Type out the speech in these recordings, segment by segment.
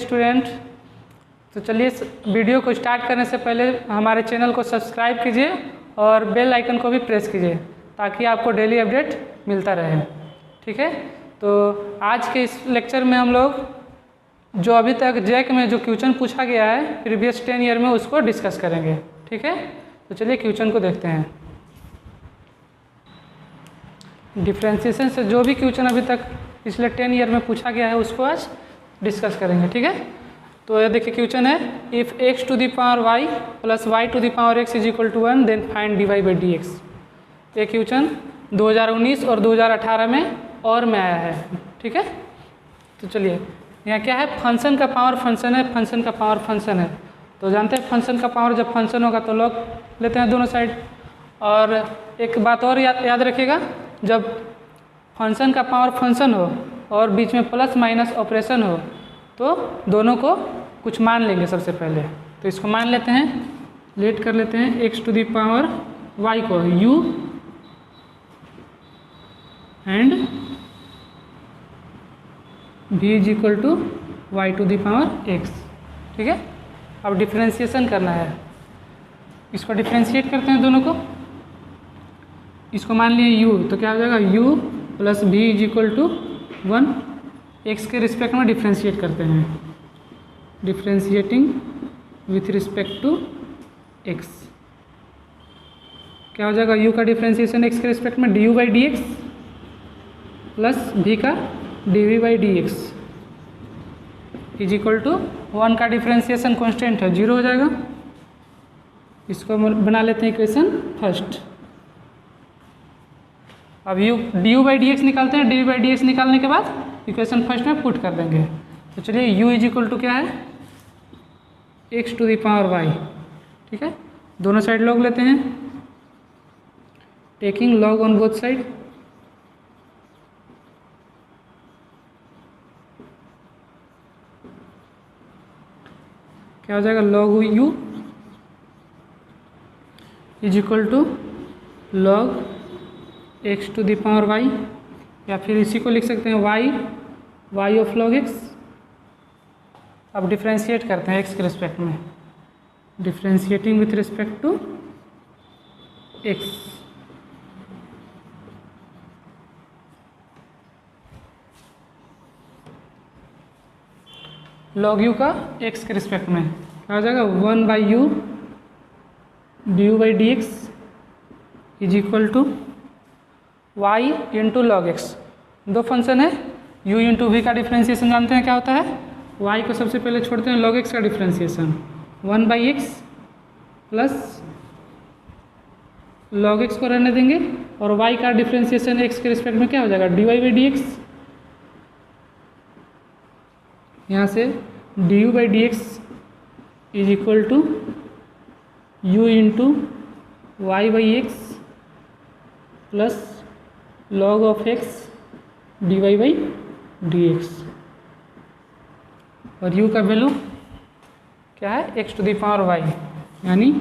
Student, तो चलिए video को स्टार्ट करने से पहले हमारे चैनल को सब्सक्राइब कीजिए और बेल आइकन को भी प्रेस कीजिए ताकि आपको डेली अपडेट मिलता रहे। ठीक है, तो आज के इस लेक्चर में हम लोग जो अभी तक जैक में जो क्वेश्चन पूछा गया है प्रीवियस 10 ईयर में उसको डिस्कस करेंगे। ठीक है, तो चलिए क्वेश्चन को देखते हैं। डिफ्रेंशिएशन से जो भी क्वेश्चन अभी तक पिछले 10 ईयर में पूछा गया है उसको आज डिस्कस करेंगे। ठीक है, तो ये देखिए क्वेश्चन है, if x to the power y plus y to the power x is equal to 1 then find dy by D X. ये क्वेश्चन 2019 और 2018 में और में आया है। ठीक है, तो चलिए यहाँ क्या है, फंक्शन का पावर फंक्शन है, फंक्शन का पावर फंक्शन है। तो जानते हैं फंक्शन का पावर जब फंक्शन होगा तो लॉग लेते हैं दोनों साइड। और एक बात और याद रखिएगा, जब फंक्शन का पावर फंक्शन हो और बीच में प्लस माइनस ऑपरेशन हो तो दोनों को कुछ मान लेंगे सबसे पहले। तो इसको मान लेते हैं, लेट कर लेते हैं x to the power y को u and v is equal to y to the power x। ठीक है, अब डिफ्रेंशिएशन करना है, इसको डिफ्रेंशिएट करते हैं दोनों को। इसको मान लिए u, तो क्या हो जाएगा u plus v is equal to 1, x के रिस्पेक्ट में डिफ्रेंशिएट करते हैं, differentiating with respect to x। क्या हो जाएगा, u का डिफ्रेंशिएशन x के रिस्पेक्ट में du by D X plus v का dv by D x is equal to 1 का डिफ्रेंशिएशन कॉन्स्टेंट है 0 हो जाएगा। इसको बना लेते हैं इक्वेशन फर्स्ट। अब du बाई डी एक्स निकालते हैं, dv बाई डी एक्स निकालने के बाद इक्वेशन फर्स्ट में पुट कर देंगे। तो चलिए u इज इक्वल टू क्या है, x to the power y। ठीक है, दोनों साइड लॉग लेते हैं, taking log on both side. क्या हो जाएगा, log u is equal to log x to the power y, या फिर इसी को लिख सकते हैं y ऑफ लॉग x। अब डिफ्रेंशिएट करते हैं x के रिस्पेक्ट में, differentiating with respect to x। Log u का x के रिस्पेक्ट में क्या हो जाएगा, 1 by u du by D x is equal to y into log x। दो फंक्शन है, u इंटू v का डिफ्रेंशिएशन जानते हैं क्या होता है, y को सबसे पहले छोड़ते हैं, log x का differentiation 1 by x plus log x को रहने देंगे और y का डिफ्रेंशिएशन x के रिस्पेक्ट में क्या हो जाएगा, dy बाई डी एक्स। यहाँ से du by D x is equal to u into Y by x plus log of x dy by D X. और u का वैल्यू क्या है, x to the power y, यानी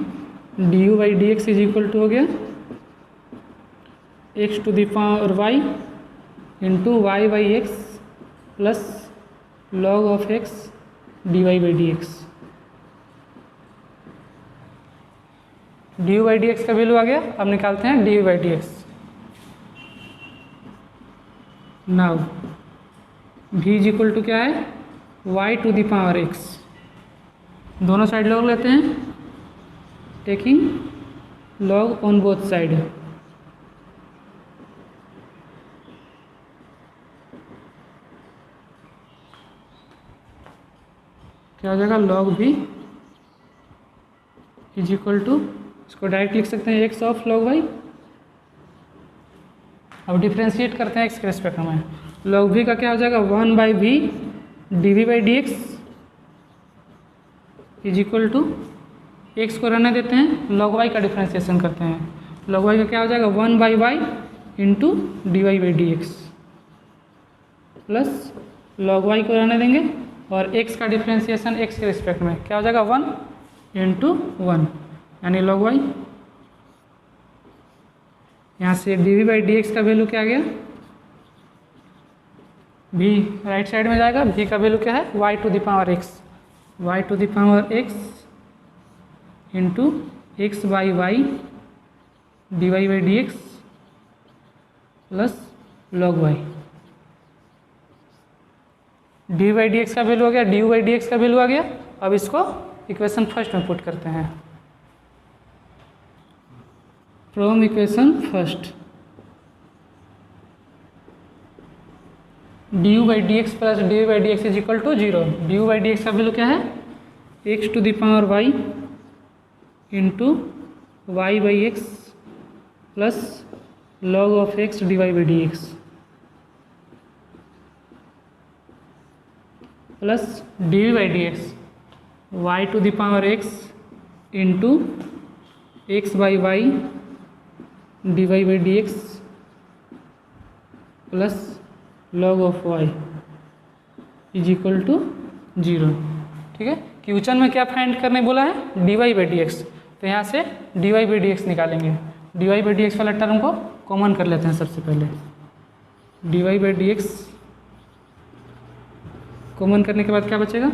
du by D x is equal to हो गया x to the power y into Y by x plus log of x dy by D X. du by D x का value आ गया, अब निकालते हैं dy by D X. Now v is equal to क्या है, y to the power x। दोनों side log लेते हैं, taking log on both side. क्या हो जाएगा, log v is equal to, इसको डायरेक्ट लिख सकते हैं x ऑफ log y। अब डिफ्रेंशिएट करते हैं x के रिस्पेक्ट में, log v का क्या हो जाएगा, 1 by v dv by D x is equal to, x को रहने देते हैं, log y का डिफ्रेंशिएशन करते हैं, log y का क्या हो जाएगा, 1 by y into D Y by D X plus log y को रहने देंगे और x का डिफ्रेंशिएशन x के रिस्पेक्ट में क्या हो जाएगा, 1 इंटू 1 यानी log y। यहाँ से D V by D x का वैल्यू क्या आ गया, भी राइट साइड में जाएगा, भी का वैल्यू क्या है y to the power x, y to the power x into x by Y D Y by D X plus log Y. D by D x का वैल्यू आ गया, D U by D x का value आ गया। अब इसको equation first में put करते हैं। From equation first D U by D X plus D U by D x is equal to 0। D U by D x का value क्या है X to the power Y into Y by x plus log of X D Y by D X plus D V by D X Y to the power x into x by Y D Y by D X plus log of Y is equal to 0। ठीक है, question में क्या find करने बोला है d Y by D x, तो यहाँ से d Y by D x निकालेंगे। D Y by D x वाला टर्म को कॉमन कर लेते हैं सबसे पहले। D Y by D x common करने के बाद क्या बचेगा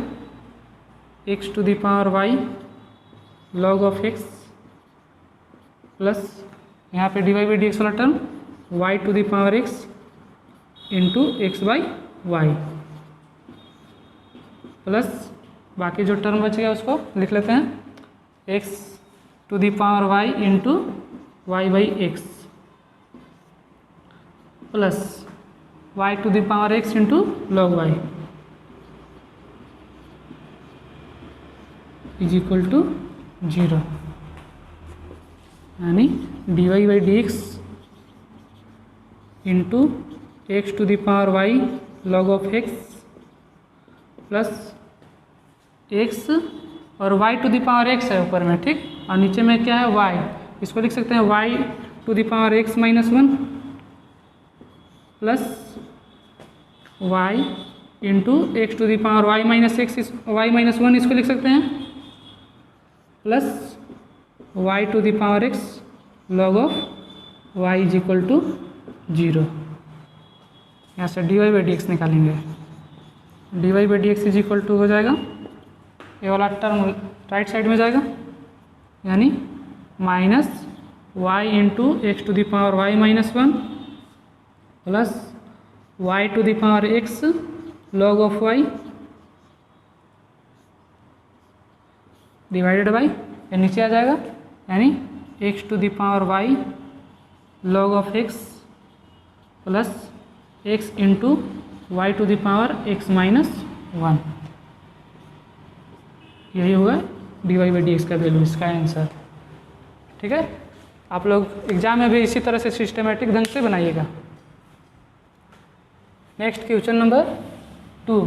x to the power y log of x plus यहाँ पे d Y by D x वाला term y to the power x into x by Y plus बाकी जो टर्म बच गया उसको लिख लेते हैं x to the power Y into Y by x plus y to the power x into log y is equal to 0। यानी d Y by D x into x to the power y log of x plus x और y to the power x है ऊपर में, ठीक, और नीचे में क्या है वाई, इसको लिख सकते हैं y to the power x minus 1 plus y into x to the power y minus x y minus 1 इसको लिख सकते हैं plus y to the power x log of Y is equal to 0। यहाँ से d Y by D x निकालेंगे। D Y by D x is equal to हो जाएगा ये वाला टर्म राइट साइड में जाएगा, यानी minus y into x to the power y minus 1 plus y to the power x log of y divided by ये नीचे आ जाएगा, यानी x to the power y log of x plus x into y to the power x minus 1। यही होगा d Y by D x का value, इसका answer. ठीक है, आप लोग एग्जाम में भी इसी तरह से सिस्टमेटिक ढंग से बनाइएगा। नेक्स्ट क्वेश्चन नंबर 2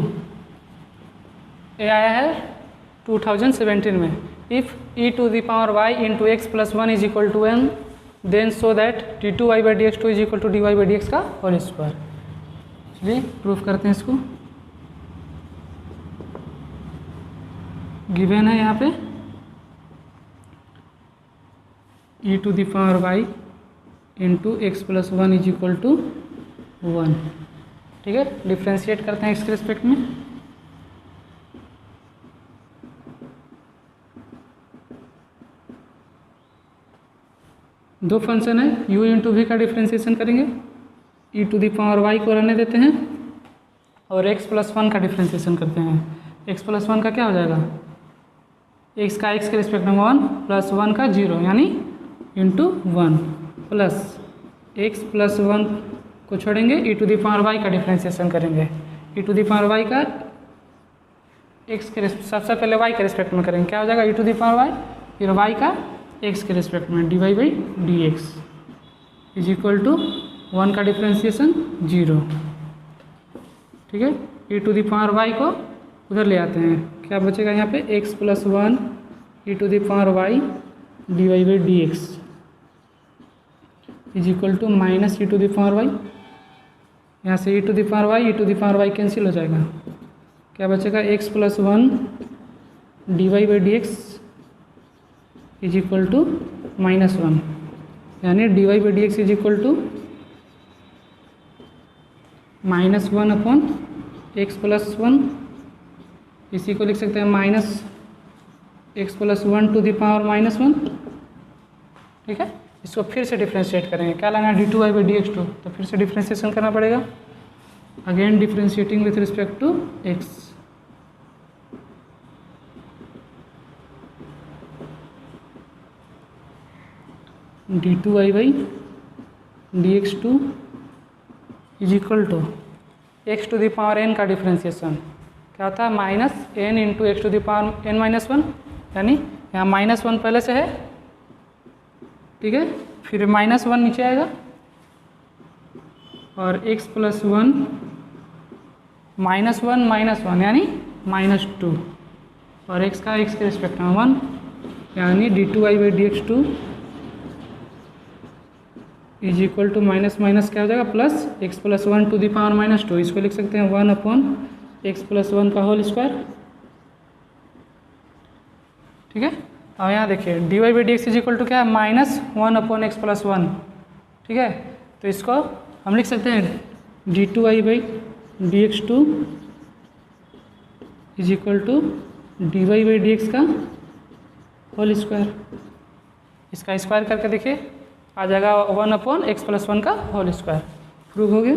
ये आया है 2017 में। If e to the power Y into x plus 1 is equal to n then so that d two y by D x two is equal to d Y by D x का whole square. चलिए proof करते हैं इसको। Given है यहाँ पे e to the power Y into x plus 1 is equal to 1। ठीक है, डिफ्रेंशिएट करते हैं इसके रिस्पेक्ट में। दो फंक्शन है u इंटू वी का डिफ्रेंशिएशन करेंगे, ई टू द पावर वाई को रहने देते हैं और x प्लस 1 का डिफ्रेंशिएशन करते हैं। x प्लस 1 का क्या हो जाएगा x का x के रिस्पेक्ट में 1 प्लस 1 का 0 यानी इंटू 1 प्लस x प्लस 1 को छोड़ेंगे ई टू द पावर वाई का डिफ्रेंशिएशन करेंगे। ई टू द पावर वाई का x के सबसे पहले y के रिस्पेक्ट में करेंगे, क्या हो जाएगा e to the power y, फिर y का x के रिस्पेक्ट में d Y by D x is equal to 1 का डिफ्रेंशिएशन 0। ठीक है, e to the power y को उधर ले आते हैं, क्या बचेगा यहाँ पे x plus 1 e to the power y D Y by D x is equal to minus e to the power y. यहाँ से e to the power y cancel हो जाएगा, क्या बचेगा x plus 1 d Y by D x is equal to minus 1, यानी d Y by D x is equal to -1 upon x + 1, इसी को लिख सकते हैं -x + 1 टू द पावर -1। ठीक है, इसको फिर से डिफ्रेंशिएट करेंगे, क्या लाना है d2y/dx2, तो फिर से डिफ्रेंशिएशन करना पड़ेगा, again differentiating with respect to x। d2y/dx2 is equal to x to the power n का डिफ्रेंशिएशन क्या होता है -n into x to the power n-1, यानी यहाँ -1 पहले से है, ठीक है, फिर -1 नीचे आएगा और x + 1 -1 यानी -2 और x का x के रिस्पेक्ट में 1, यानी d2y/dx2 is equal to minus क्या हो जाएगा plus x + 1 to the power -2, इसको लिख सकते हैं 1 अपॉन x + 1 का होल स्क्वायर। ठीक है, अब यहाँ देखिए dy/dx इज इक्वल टू क्या है -1 अपॉन x + 1। ठीक है, तो इसको हम लिख सकते हैं d2y/dx2 is equal to dy/dx का होल स्क्वायर। इसका स्क्वायर करके देखिए आ जाएगा 1 अपॉन x + 1 का होल स्क्वायर। प्रूव हो गया।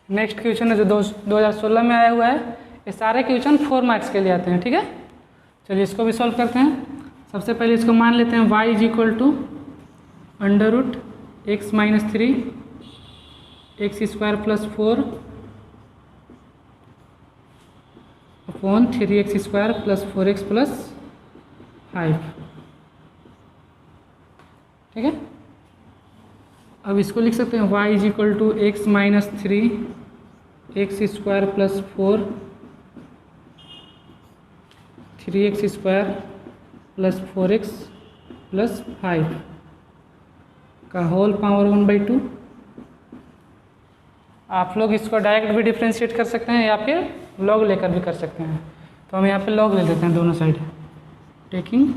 नेक्स्ट क्वेश्चन है जो 2016 में आया हुआ है, ये सारे क्वेश्चन 4 मार्क्स के लिए आते हैं। ठीक है, चलिए इसको भी सॉल्व करते हैं। सबसे पहले इसको मान लेते हैं y is equal to √x - 3 x² + 4 upon 3x² + 4x + 5। ठीक है, अब इसको लिख सकते हैं y is equal to x - 3 x² + 4 3x² + 4x + 5 का होल पावर 1/2। आप लोग इसको डायरेक्ट भी डिफ्रेंशिएट कर सकते हैं या फिर लॉग लेकर भी कर सकते हैं, तो हम यहाँ पे लॉग ले लेते हैं दोनों side, taking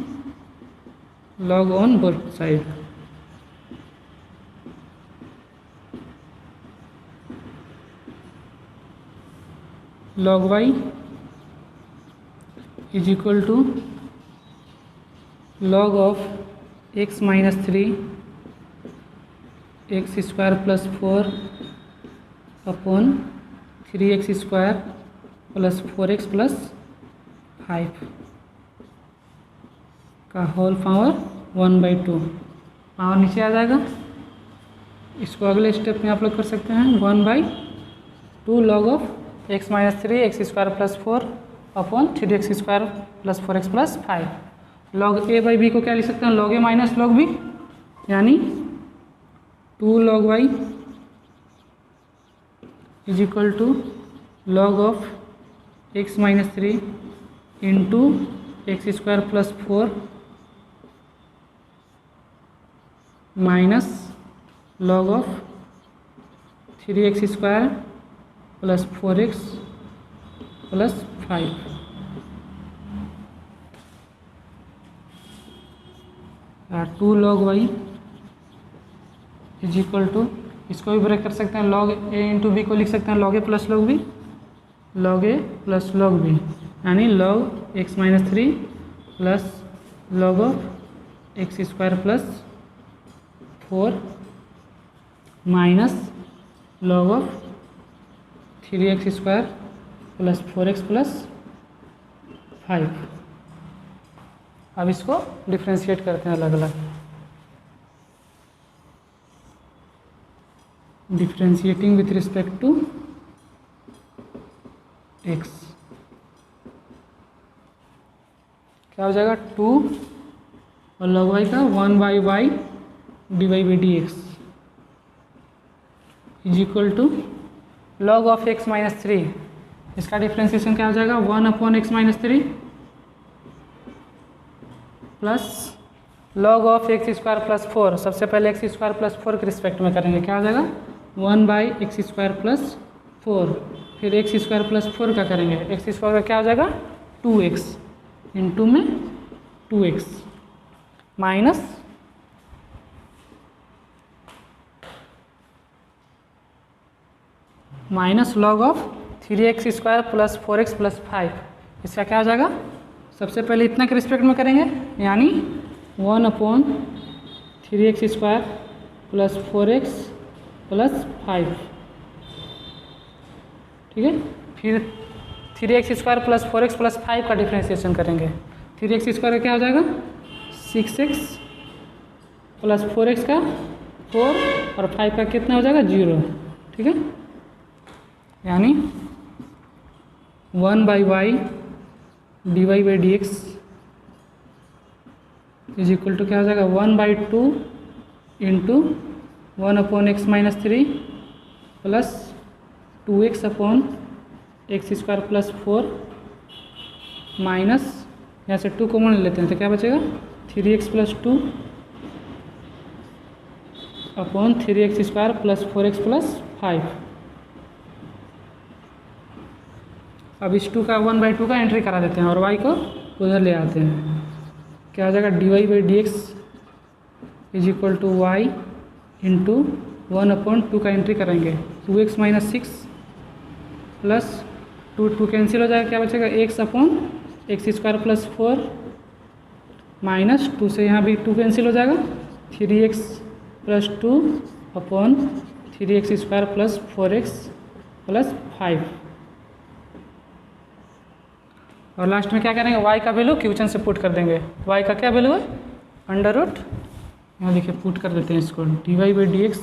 log on both side. log y is equal to log of x - 3 x² + 4 upon 3x² + 4x + 5 का होल पावर 1/2। पावर नीचे आ जाएगा, इसको अगले स्टेप में आप लोग कर सकते हैं 1/2 log of x - 3 x² + 4 upon 3x² + 4x + 5। log a/b को क्या लिख सकते हैं log a - log b, यानी 2 log y is equal to log of x - 3 into x² + 4 minus log of 3x² + 4x + 5। और 2 log y is equal to, इसको भी break कर सकते हैं, log a इंटू b को लिख सकते हैं log a + log b, log a + log b, यानी log x - 3 plus log of x² + 4 minus log of 3x² + 4x + 5। अब इसको डिफ्रेंशिएट करते हैं अलग अलग। Differentiating with respect to x, क्या हो जाएगा 2 और log y का 1/y dy/dx is equal to log of x - 3, इसका डिफ्रेंशिएशन क्या हो जाएगा 1 upon x - 3 plus log of x² + 4। सबसे पहले x² + 4 के रिस्पेक्ट में करेंगे, क्या हो जाएगा 1/x² + 4, फिर x² + 4 का करेंगे, x² का क्या हो जाएगा 2x इंटू में 2x minus log of 3x square plus 4x plus 5। इसका क्या हो जाएगा, सबसे पहले इतना के रिस्पेक्ट में करेंगे, यानी 1/3x square plus 4x plus 5, ठीक है। फिर 3x square plus 4x plus 5 का डिफ्रेंशिएशन करेंगे। 3x स्क्वायर क्या हो जाएगा 6x प्लस 4x का 4 और 5 का कितना हो जाएगा 0, ठीक है। यानी 1/y dy/dx is equal to क्या हो जाएगा 1/2 into 1/x-3 plus 2x/x square plus 4 minus, यहाँ से 2 कॉमन लेते हैं तो क्या बचेगा 3x plus 2 upon 3x square plus 4x plus 5। अब इस 2 का 1/2 का एंट्री करा देते हैं और y को उधर ले आते हैं। क्या हो जाएगा dy/dx is equal to y into 1/2 का एंट्री करेंगे 2x माइनस 6 प्लस 2 कैंसिल हो जाएगा, क्या बचेगा x/x स्क्वायर प्लस 4 माइनस 2 से यहाँ भी 2 कैंसिल हो जाएगा 3x plus 2 upon 3x square plus 4x plus 5। और लास्ट में क्या करेंगे y का वैल्यू क्वेश्चन से पुट कर देंगे। y का क्या वैल्यू है अंडर रूट, यहाँ देखिए पुट कर देते हैं इसको, dy/dx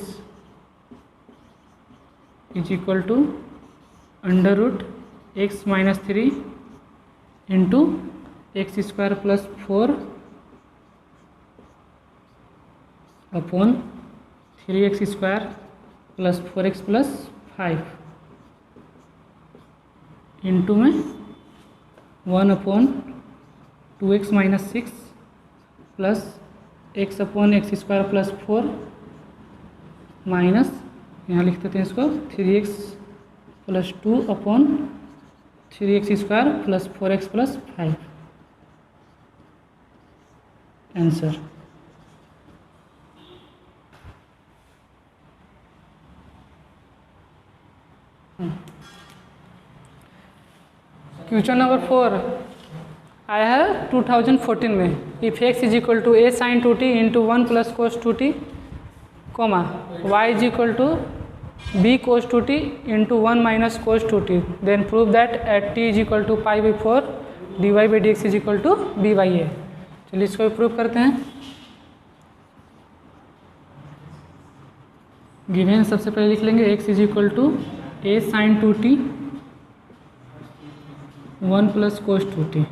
is equal to under root x minus 3 into x square plus 4 upon 3x square plus 4x plus 5 into में 1/2x minus 6 plus x/x square plus 4 minus, यहाँ लिख देते हैं इसको 3x plus 2 upon 3x square plus 4x plus 5। Answer question number 4 आया है 2014 में। If x is equal to a sin 2t into 1 plus cos 2t comma y is equal to b cos 2t into 1 minus cos 2t, then prove that at t is equal to π/4 dy/dx is equal to b/a। चलिए इसको भी prove करते हैं। Given सबसे पहले लिख लेंगे x is equal to a sin 2t 1 plus cos 2t,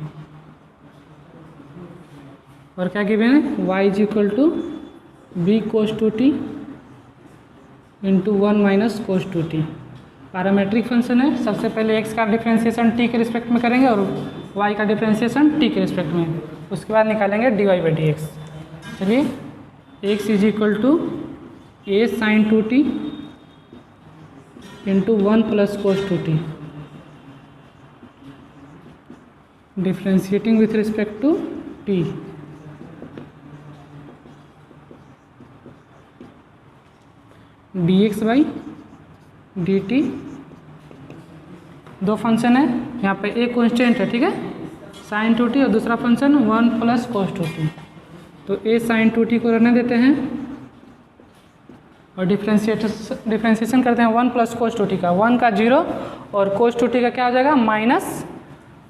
और क्या गिवन है y is equal to b cos 2t into 1 minus cos 2t। Parametric function है, सबसे पहले x का डिफ्रेंशिएशन t के रिस्पेक्ट में करेंगे और y का डिफ्रेंशिएशन t के रिस्पेक्ट में, उसके बाद निकालेंगे dy/dx। चलिए x is equal to a sin 2t into 1 plus cos 2t, differentiating with respect to t, dx/dt। दो फंक्शन है, यहाँ पे एक कांस्टेंट है, ठीक है sin 2t, और दूसरा फंक्शन 1 प्लस कोस 2t। तो a sin 2t को रहने देते हैं और डिफ्रेंशिएशन करते हैं 1 प्लस कोस 2t का, 1 का 0 और कोस 2t का क्या हो जाएगा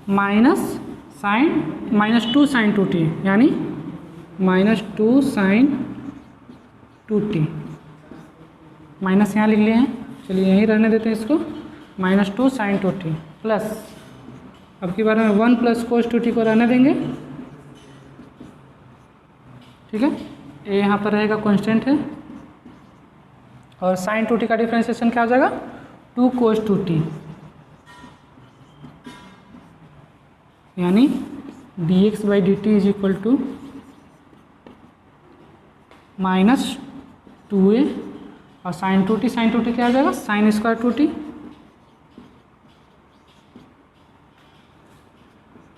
-2 sin 2t, यानी -2 sin 2t। माइनस यहाँ लिख लिए हैं, चलिए यहीं रहने देते हैं इसको, -2 sin 2t प्लस, अब की बार में 1 प्लस कोस 2t को रहने देंगे, ठीक है। ये यहाँ पर रहेगा कांस्टेंट है, और sin 2t का डिफ्रेंशिएशन क्या हो जाएगा 2 कोस 2t, यानी dx/dt is equal to -2a, और sin 2t क्या हो जाएगा sin square 2t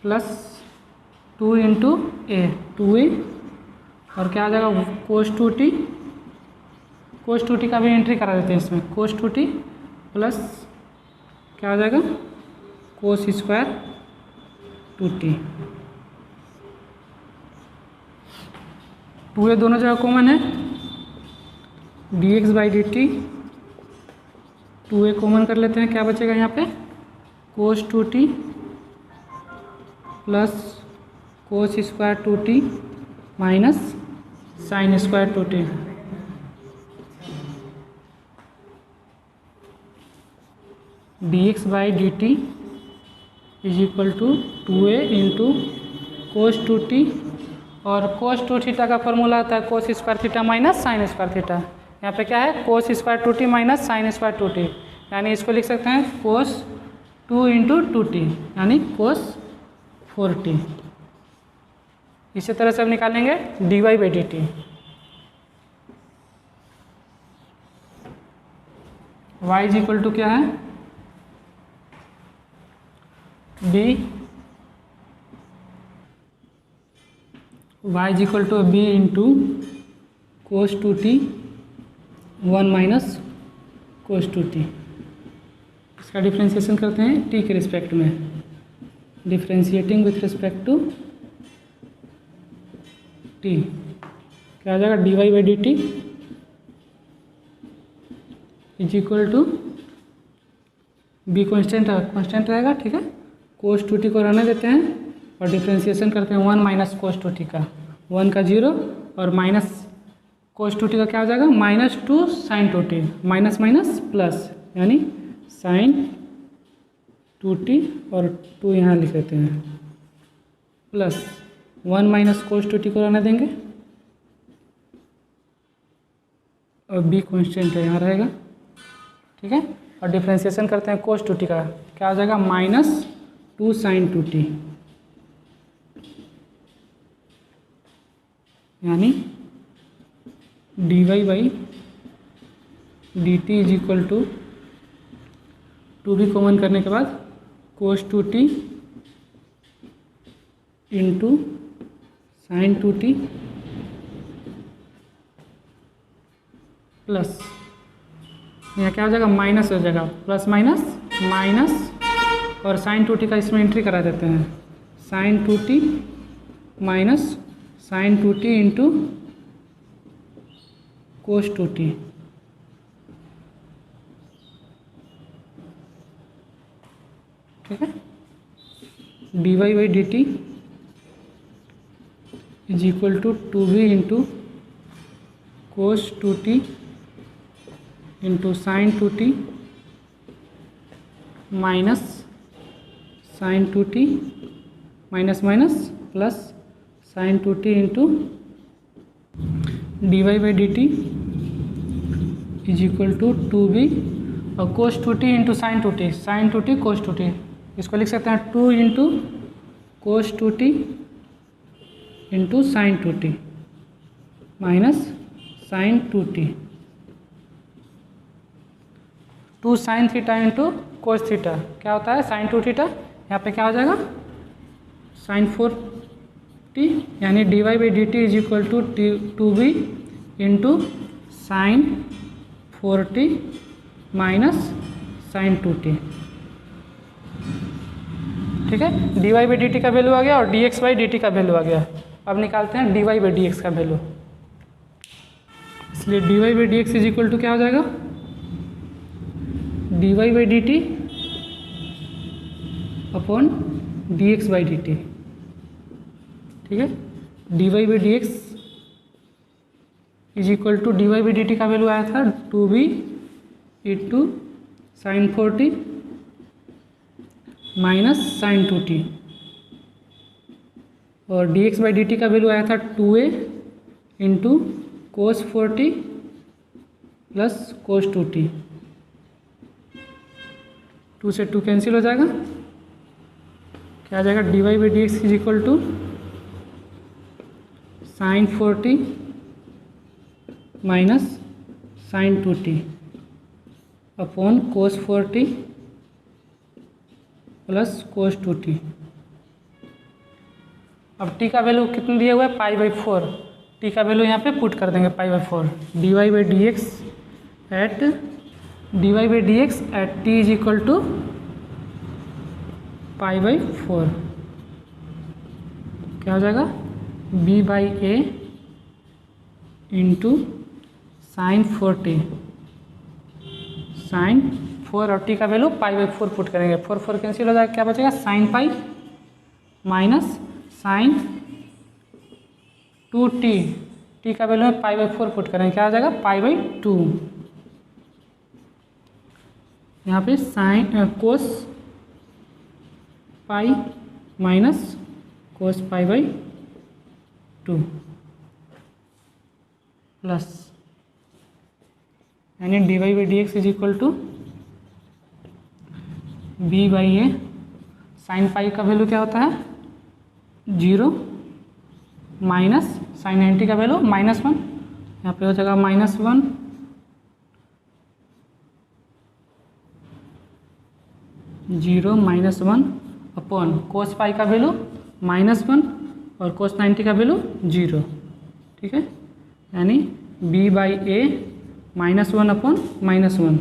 plus 2 into a 2a और क्या आ जाएगा कोस 2t, कोस 2t का भी एंट्री करा देते हैं इसमें, कोस 2t प्लस क्या आ जाएगा कोस स्क्वायर 2t। 2a दोनों जगह कॉमन है, dx by d t, 2a common कर लेते हैं, क्या बचेगा यहाँ पे cos 2t plus cos square 2t minus sine square 2t। dx by d t is equal to 2a into cos 2t, और कोस 2 थीटा का फॉर्मूला आता है cos square theta minus sine square theta. यहाँ पे क्या है cos square 2t minus sine square 2t, यानी इसको लिख सकते हैं कोस 2 इंटू 2t यानी कोस 4t। इसी तरह से हम निकालेंगे dy by d t. y is equal to क्या है b, y is equal to b into cos 2t 1 minus cos 2t। इसका डिफ्रेंशिएशन करते हैं t के रिस्पेक्ट में, differentiating with respect to t, क्या आ जाएगा dy by d t is equal to b constant रहेगा, ठीक है, कोस 2t को रहने देते हैं और डिफ्रेंशिएशन करते हैं 1 माइनस कोस 2t का, 1 का 0 और माइनस कोस 2t का क्या हो जाएगा minus 2 sine 2t, minus minus plus यानी साइन 2t और 2 यहाँ लिख देते हैं प्लस 1 माइनस कोस 2t को रहने देंगे और b कॉन्स्टेंट है यहाँ रहेगा, ठीक है, और डिफ्रेंशिएशन करते हैं कोस 2t का, क्या हो जाएगा माइनस 2 साइन 2t, यानी dy by d t is equal to 2 भी कॉमन करने के बाद कोस 2t into sine 2t plus यहाँ क्या हो जाएगा माइनस हो जाएगा, प्लस माइनस माइनस और साइन 2t का इसमें एंट्री करा देते हैं, sine 2t minus sine 2t into cos 2t, ठीक है, dy by d t is equal to 2b into cos 2t into sine 2t minus sine 2t minus minus plus sine 2t into dy by d t is equal to 2b और cos 2t into sine 2t, sine 2t cos 2t, इसको लिख सकते हैं 2 into cos 2t into sine 2t minus sine 2t, 2 sine theta into cos theta, क्या होता है sign 2 theta, यहाँ पे क्या हो जाएगा साइन 4t, यानी dy by d t is equal to 2b into sine 4t minus sine 2t, ठीक है, dy बाई डी टी का वैल्यू आ गया और dx बाई डी टी का वैल्यू आ गया। अब निकालते हैं dy बाई dx का वैल्यू, इसलिए dy by dx is equal to क्या हो जाएगा dy by d t upon dx by d t, ठीक है, dy by dx is equal to dy by d t का वैल्यू आया था 2b into sine 4t minus sine 2t और dx by d t का value आया था 2a into कोस 4t plus cos 2t, 2 से 2 कैंसिल हो जाएगा, क्या आ जाएगा dy by D x is equal to sine 4t minus sine 2t upon cos 4t plus cos 2t। अब टी का वैल्यू कितना दिया हुआ है, π/4। टी का वैल्यू यहाँ पे पुट कर देंगे π/4। dy/dx at t is equal to π/4 क्या हो जाएगा, b/a into sine 4t, sign 4 और टी का वैल्यू π/4 पुट करेंगे। 4 कैंसिल हो जाएगा, क्या बचेगा, sine pi minus sine 2t, t का वैल्यू में π/4 पुट करेंगे, क्या हो जाएगा, π/2। यहाँ पे sine cos pi minus cos π/2 plus यानी dy/dx is equal to b/a, sine pi का वैल्यू क्या होता है, 0 माइनस साइन 90 का वैल्यू -1, यहाँ पे हो जाएगा -1 0 -1 अपॉन कोस पाई का वैल्यू -1 और कोस 90 का वैल्यू 0, ठीक है। यानी b/a -1 अपॉन -1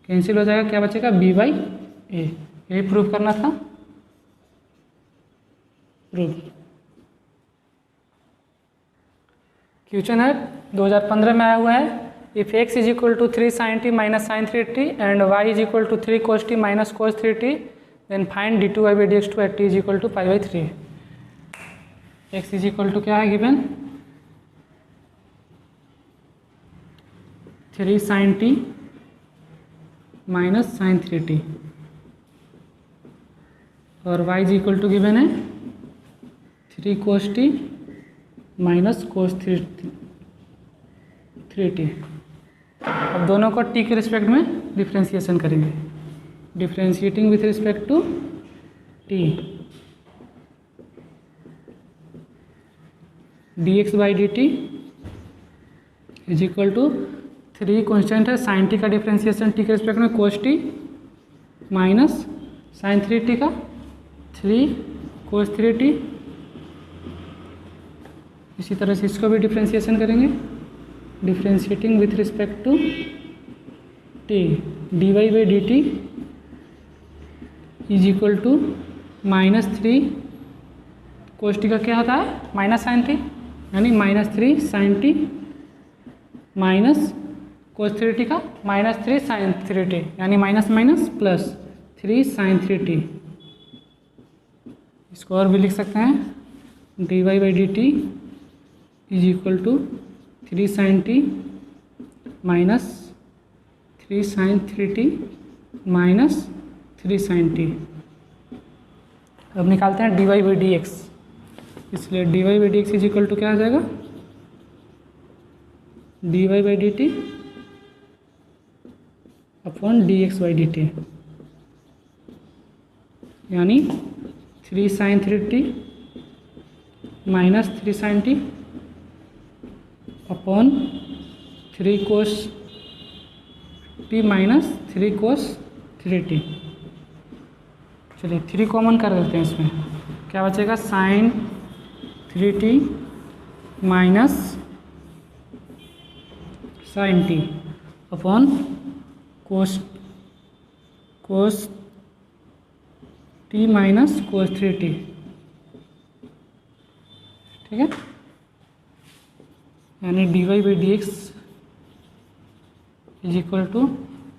कैंसिल हो जाएगा, क्या बचेगा, b/a। यही प्रूव करना था, प्रूव। क्वेश्चन है 2015 में आया हुआ है, if x is equal to 3 sin t minus sine 3t and y is equal to 3 cos t minus cos 3t then find d2y/dx2 at t is equal to π/3। x is equal to क्या है given, 3 sin t minus sine 3t और y is equal to given है 3 cos t minus cos 3t। अब दोनों को t के respect में differentiation करेंगे, differentiating with respect to t, dx/dt is equal to 3 constant है, साइन t का डिफ्रेंशिएशन t के रिस्पेक्ट में cos t minus sine 3t का 3 cos 3t, इसी तरह से इसको भी डिफ्रेंशिएशन करेंगे, differentiating with respect to t, dy/dt is equal to -3 cos t का क्या होता है, माइनस साइन t, यानी -3 sine t minus cos 3t का -3 साइन 3t, यानी minus minus plus 3 sine 3t। इसको और भी लिख सकते हैं, dy/dt is equal to 3 sine t minus 3 sine 3t minus 3 sine t। अब निकालते हैं dy/dx, इसलिए dy/dx इज इक्वल टू क्या आ जाएगा, dy/dt अपॉन dx/dt, यानी 3 sine 3t minus 3 sine t upon 3 cos t minus 3 cos 3t। चलिए 3 common कर देते हैं, इसमें क्या बचेगा, sine 3t minus sine t upon cos t minus cos 3t, ठीक है। यानी dy/dx is equal to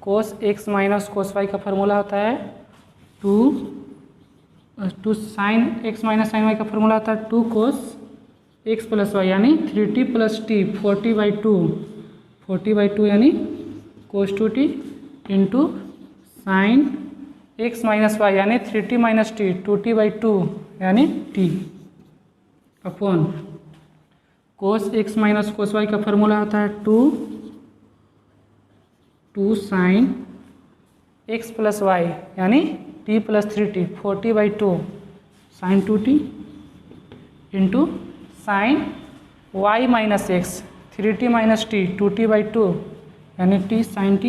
cos x minus cos y का फार्मूला होता है 2 sine x minus sine y का फार्मूला होता है 2 cos x प्लस y, यानी 3t प्लस t 40/2 यानी cos 2t into sine x minus y यानी 3t माइनस t 2t/2 यानी t upon cos x minus cos y का formula होता है 2 साइन x प्लस y यानी t plus 3t 40/2 sine 2t into sine y minus x 3t minus t 2t/2 यानी t sine t,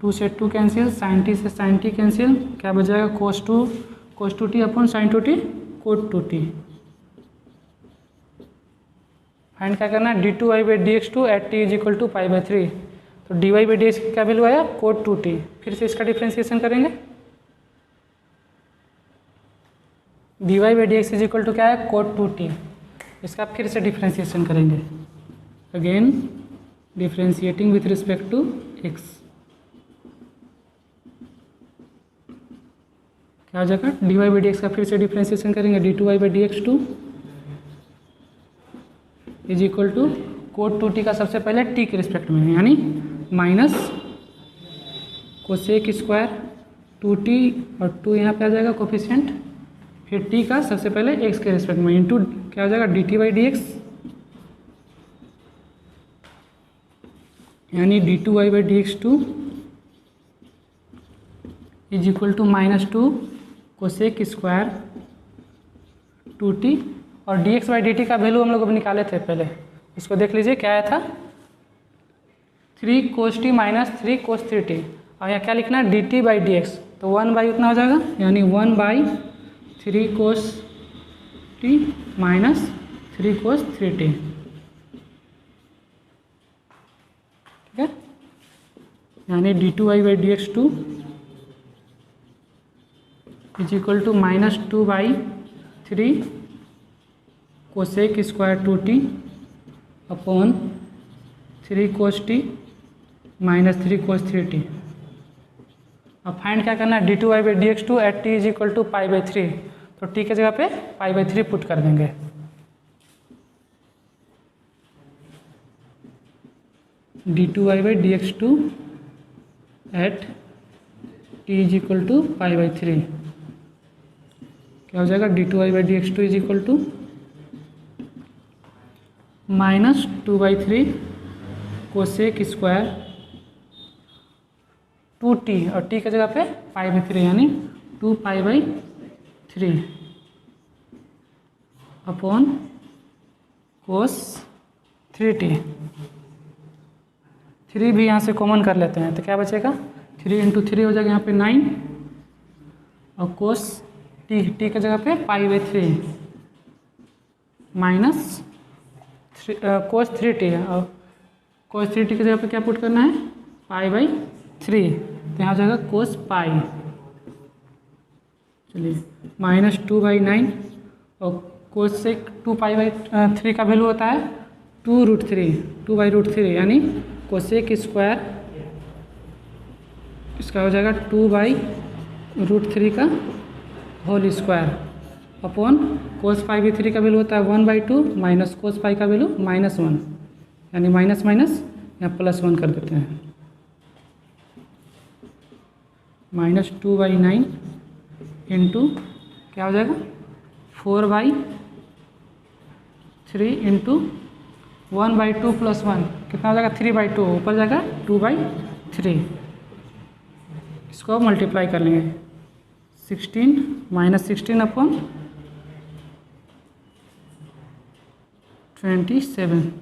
2 से 2 cancel, sine t से sine t cancel, क्या बच जाएगा, cos 2 cos 2t upon sign 2t cot 2t। Find क्या करना है, d2y/dx2 at t is equal to π/3। तो dy/dx की क्या वैल्यू आया, कोट 2t। फिर से इसका डिफ्रेंसिएशन करेंगे, dy/dx इज इक्वल टू क्या है, कोट 2t। इसका फिर से डिफ्रेंसिएशन करेंगे, again differentiating with respect to x। क्या हो जाएगा, dy/dx का फिर से डिफ्रेंशिएशन करेंगे, d2y/dx2 is equal to coat 2t का सबसे पहले t के रिस्पेक्ट में, यानी माइनस कोसेक स्क्वायर 2t और 2 यहाँ पे आ जाएगा कोफिशिएंट, फिर t का सबसे पहले x के रिस्पेक्ट में इंटू क्या हो जाएगा dt/dx, यानी d2y/dx2 is equal to -2 cosec square 2t। और dx/dt का वैल्यू हम लोग अभी निकाले थे पहले, इसको देख लीजिए क्या आया था, 3 cos t minus 3 cos 3t। और यहाँ क्या लिखना है, dt/dx, तो 1 उतना हो जाएगा, यानी 1/3 cos t minus 3 cos 3t। ठीक है, यानी d2y/dx2 is equal to -2/3 cosec square 2t upon 3 cos t minus 3 cos 3t। अब फाइंड क्या करना है, d2y/dx2 at t is equal to π/3। तो t के जगह पे π/3 पुट कर देंगे, d2y/dx2 at t is equal to π/3। क्या हो जाएगा, d2y/dx2 is equal to -2/3 cosec square 2t और t की जगह पे π/3, यानी 2π/3 अपॉन कोस 3t। 3 भी यहाँ से कॉमन कर लेते हैं, तो क्या बचेगा, 3 × 3 हो जाएगा यहाँ पे 9 और कोस t की जगह पे π/3 माइनस कोस 3t है, और कोस 3t की जगह पे क्या पुट करना है, π/3, तो यहाँ हो जाएगा कोस पाई। चलिए -2/9 और कोस से 2π/3 का वैल्यू होता है 2√3 यानी कोसेक स्क्वायर इसका हो जाएगा 2/√3 का होल स्क्वायर अपॉन कोस π/3 का वैल्यू होता है 1/2 माइनस कोस पाई का वैल्यू -1, यानी माइनस माइनस यहाँ +1 कर देते हैं, -2/9 इंटू क्या हो जाएगा 4/3 इंटू 1/2 + 1 कितना हो जाएगा 3/2, ऊपर जाएगा 2/3। इसको मल्टीप्लाई कर लेंगे 16 -16 अपॉन 27।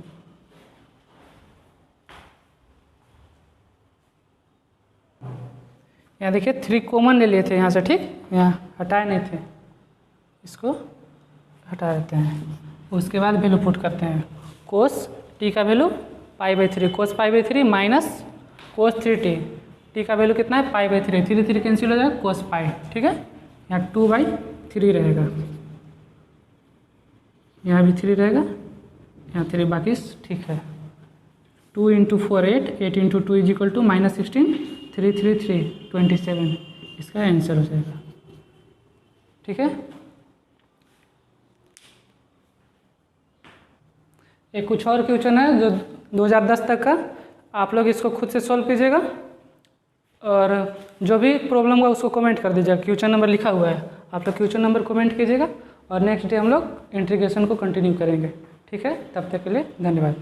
यहाँ देखिए 3 कॉमन ले लिए थे यहाँ से, ठीक, यहाँ हटाए नहीं थे, इसको हटा देते हैं। उसके बाद वैल्यू पुट करते हैं, कोस टी का वैल्यू π/3, कोस π/3 माइनस कोस 3t, टी का वैल्यू कितना है π/3, 3 कैंसिल हो जाएगा कोस पाई, ठीक है। यहाँ 2/3 रहेगा, यहाँ भी 3 रहेगा, यहाँ 3 बाकी ठीक है। 2 × 4 8, 8 × 2 इज इक्वल टू -16, 3 3 3 27 इसका आंसर हो जाएगा, ठीक है। एक कुछ और क्वेश्चन है जो 2010 तक का, आप लोग इसको खुद से सॉल्व कीजिएगा और जो भी प्रॉब्लम होगा उसको कमेंट कर दीजिएगा, क्वेश्चन नंबर लिखा हुआ है, आप लोग क्वेश्चन नंबर कमेंट कीजिएगा और नेक्स्ट डे हम लोग इंटीग्रेशन को कंटिन्यू करेंगे, ठीक है। तब तक के लिए धन्यवाद।